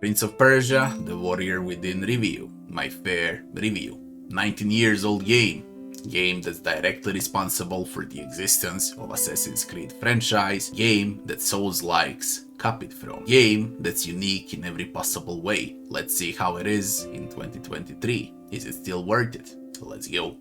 Prince of Persia, The Warrior Within review. My fair review. 19 years old game. Game that's directly responsible for the existence of Assassin's Creed franchise. Game that Souls likes copied from. Game that's unique in every possible way. Let's see how it is in 2023. Is it still worth it? Let's go.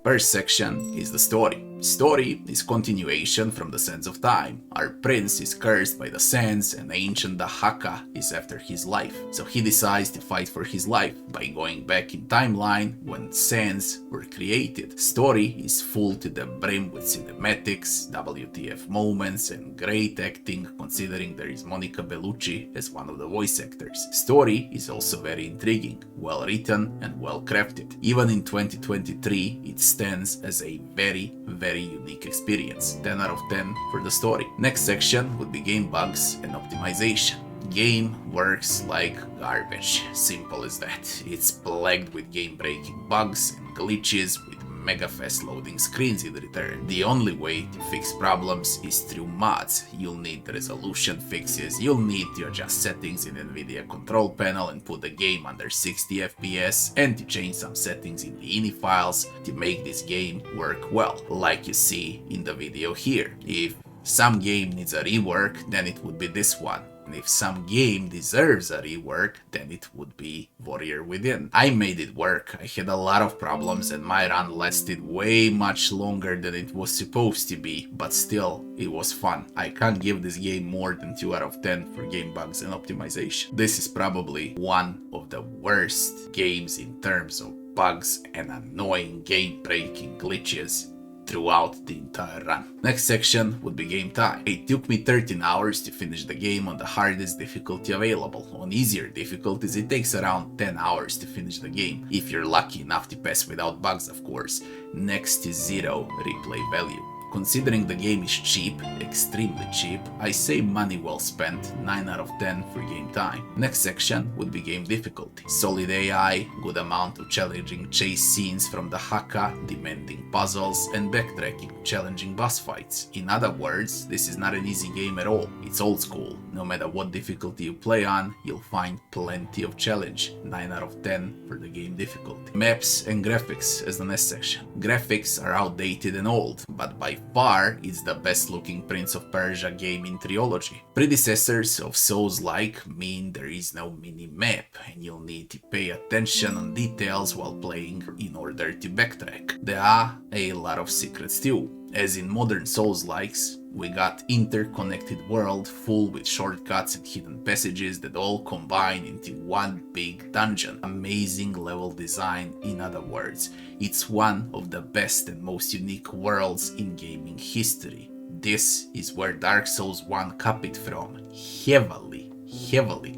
First section is the story. Story is continuation from the Sands of Time. Our prince is cursed by the Sands and ancient Dahaka is after his life. So he decides to fight for his life by going back in timeline when Sands were created. Story is full to the brim with cinematics, WTF moments and great acting considering there is Monica Bellucci as one of the voice actors. Story is also very intriguing, well written and well crafted. Even in 2023 it stands as a very unique experience. 10 out of 10 for the story. Next section would be game bugs and optimization. Game works like garbage. Simple as that. It's plagued with game-breaking bugs and glitches with mega fast loading screens in return. The only way to fix problems is through mods. You'll need resolution fixes, you'll need to adjust settings in NVIDIA control panel and put the game under 60 FPS and to change some settings in the INI files to make this game work well, like you see in the video here. If some game needs a rework, then it would be this one. And if some game deserves a rework, then it would be Warrior Within. I made it work. I had a lot of problems and my run lasted way much longer than it was supposed to be, but still, it was fun. I can't give this game more than 2 out of 10 for game bugs and optimization. This is probably one of the worst games in terms of bugs and annoying game-breaking glitches throughout the entire run. Next section would be game time. It took me 13 hours to finish the game on the hardest difficulty available. On easier difficulties it takes around 10 hours to finish the game, if you're lucky enough to pass without bugs of course. Next to zero replay value. Considering the game is cheap, extremely cheap, I say money well spent, 9 out of 10 for game time. Next section would be game difficulty. Solid AI, good amount of challenging chase scenes from the Haka, demanding puzzles, and backtracking, challenging boss fights. In other words, this is not an easy game at all. It's old school. No matter what difficulty you play on, you'll find plenty of challenge. 9 out of 10 for the game difficulty. Maps and graphics as the next section. Graphics are outdated and old, but by far it's the best looking Prince of Persia game in trilogy. Predecessors of Souls-like mean there is no mini-map and you'll need to pay attention on details while playing in order to backtrack. There are a lot of secrets too. As in modern Souls-likes, we got interconnected world full with shortcuts and hidden passages that all combine into one big dungeon. Amazing level design, in other words. It's one of the best and most unique worlds in gaming history. This is where Dark Souls 1 copied from. Heavily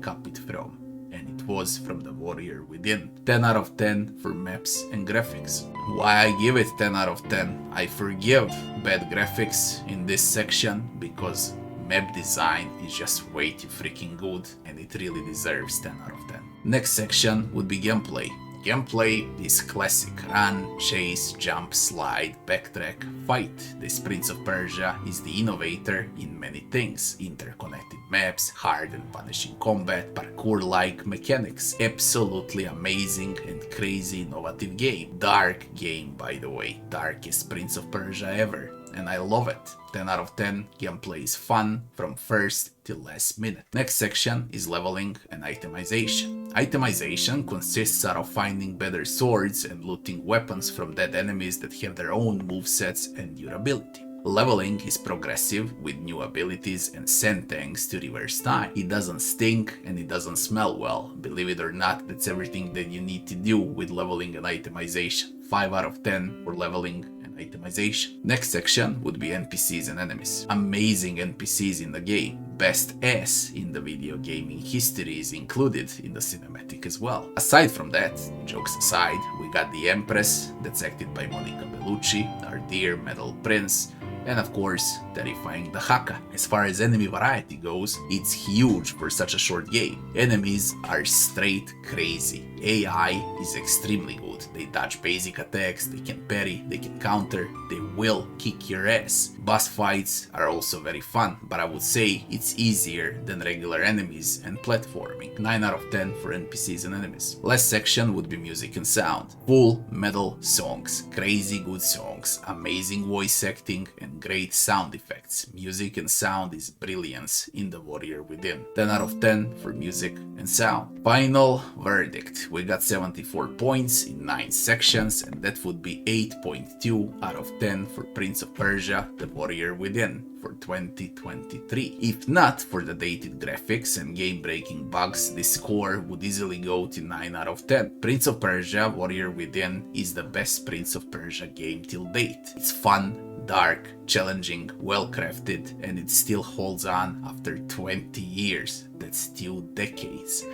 copied from. And it was from the Warrior Within. 10 out of 10 for maps and graphics. Why I give it 10 out of 10? I forgive bad graphics in this section because map design is just way too freaking good and it really deserves 10 out of 10. Next section would be gameplay. Gameplay is classic run, chase, jump, slide, backtrack, fight. This Prince of Persia is the innovator in many things. Interconnected maps, hard and punishing combat, parkour-like mechanics. Absolutely amazing and crazy innovative game. Dark game by the way. Darkest Prince of Persia ever. And I love it. 10 out of 10, gameplay is fun from first to last minute. Next section is leveling and itemization. Itemization consists of finding better swords and looting weapons from dead enemies that have their own movesets and durability. Leveling is progressive with new abilities and sand tanks to reverse time. It doesn't stink and it doesn't smell well. Believe it or not, that's everything that you need to do with leveling and itemization. 5 out of 10 for leveling and itemization. Next section would be NPCs and enemies. Amazing NPCs in the game. Best ass in the video gaming history is included in the cinematic as well. Aside from that, jokes aside, we got the Empress, that's acted by Monica Bellucci, our dear metal prince, And of course, terrifying the Haka. As far as enemy variety goes, it's huge for such a short game. Enemies are straight crazy. AI is extremely good. They dodge basic attacks, they can parry, they can counter, they will kick your ass. Boss fights are also very fun, but I would say it's easier than regular enemies and platforming. 9 out of 10 for NPCs and enemies. Last section would be music and sound. Full metal songs, crazy good songs, amazing voice acting and great sound effects. Music and sound is brilliance in The Warrior Within. 10 out of 10 for music and sound. Final verdict. We got 74 points in 9 sections, and that would be 8.2 out of 10 for Prince of Persia, The Warrior Within for 2023. If not for the dated graphics and game-breaking bugs, this score would easily go to 9 out of 10. Prince of Persia, Warrior Within is the best Prince of Persia game till date. It's fun, dark, challenging, well crafted, and it still holds on after 20 years. That's 2 decades.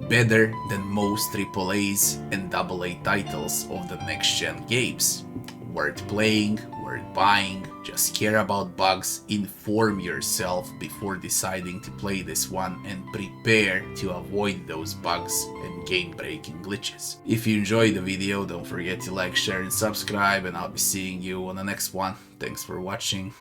Better than most AAAs and AA titles of the next-gen games. Worth playing, worth buying, just care about bugs, inform yourself before deciding to play this one, and prepare to avoid those bugs and game-breaking glitches. If you enjoyed the video, don't forget to like, share and subscribe, and I'll be seeing you on the next one. Thanks for watching.